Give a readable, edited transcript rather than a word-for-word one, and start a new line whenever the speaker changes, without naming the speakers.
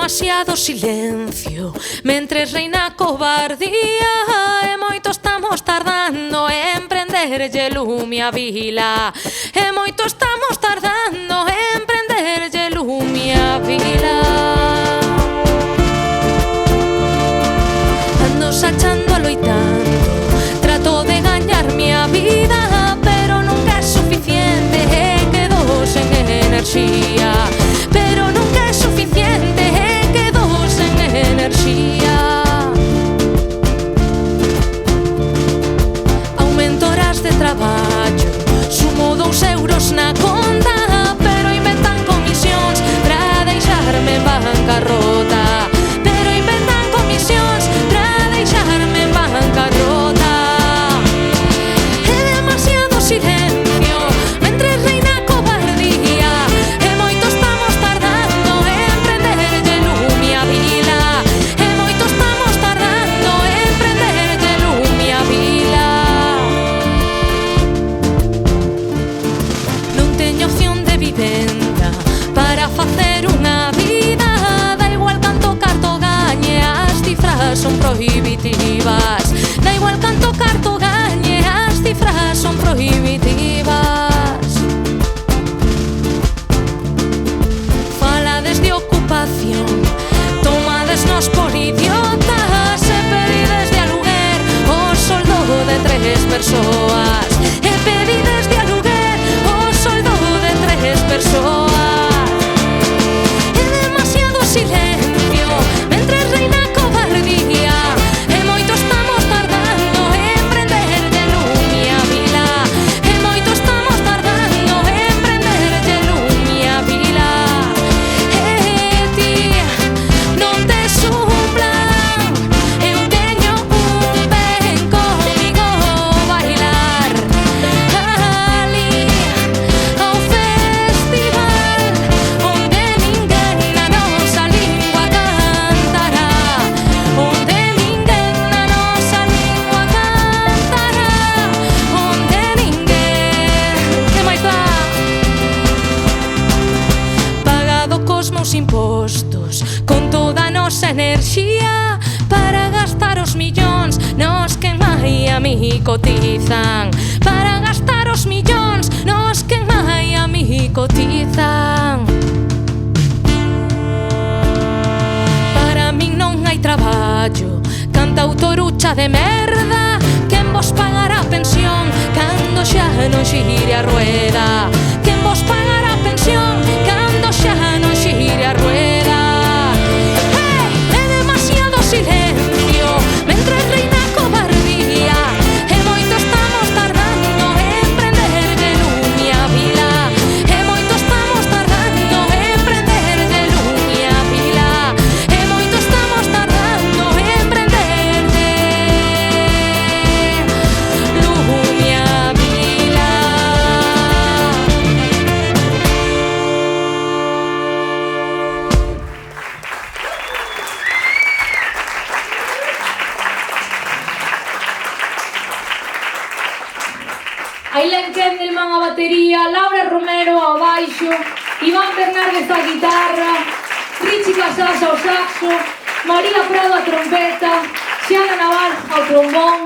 demasiado silencio mentres reina a cobardía e moito estamos tardando en prenderlle lume a vila e moito estamos tardando en prenderlle lume a vila. Ando sachando a loitando, trato de gañarme a vida, pero nunca é suficiente e quedo sen enerxía, pero nunca é suficiente e quedo sen enerxía. Aumento horas de traballo, sumo 2 euros na conta, pero inventan comisións pra deixarme en bancarrota, pero inventan comisións pra deixarme en bancarrota. É demasiado silencio mentres reina a cobardía e moito estamos tardando en prenderlle lume a vila e moito estamos tardando en prenderlle lume a vila. Non teño opción de vivenda para facer unha vida, da igual canto carto gañe, as cifras son prohibitivas, da igual canto carto gañe, as cifras son prohibitivas. Falades de ocupación, tomádesnos por idiotas e pedides de aluguer o soldo de 3 persoas e pedides de aluguer o soldo de 3 persoas. É demasiado silencio mentres reina a cobardía e moito estamos tardando en prenderlle lume a vila e moito estamos tardando en prenderlle lume a vila. E ti non tes un plan, eu teño un ven comigo bailar ali ao festival onde ninguén na nosa lingua cantará, onde ninguén na nosa lingua cantará, onde ninguén. Que máis dá? Pagado cos meus impostos, con toda a nosa enerxía, para gastar os millóns nos que mai a mi cotizan, para gastar os millóns nos que mai a mi cotizan. Para min non hai traballo, cantautorucha de merda, quen vos pagará a pensión cando xa non xire a rueda, quen vos pagará a pensión cando xa non xire a rueda. É demasiado silencio mentres reina a cobardía e moito estamos tardando en prenderlle lume a vila e moito estamos tardando en prenderlle lume a vila e moito estamos tardando en prenderlle lume a vila.
Ailén Kendelman a batería, Laura Romero ao baixo, Iván Bernárdez a guitarra, Richie Casas ao saxo, María Prado a trompeta, Xiana Naval ao trombón,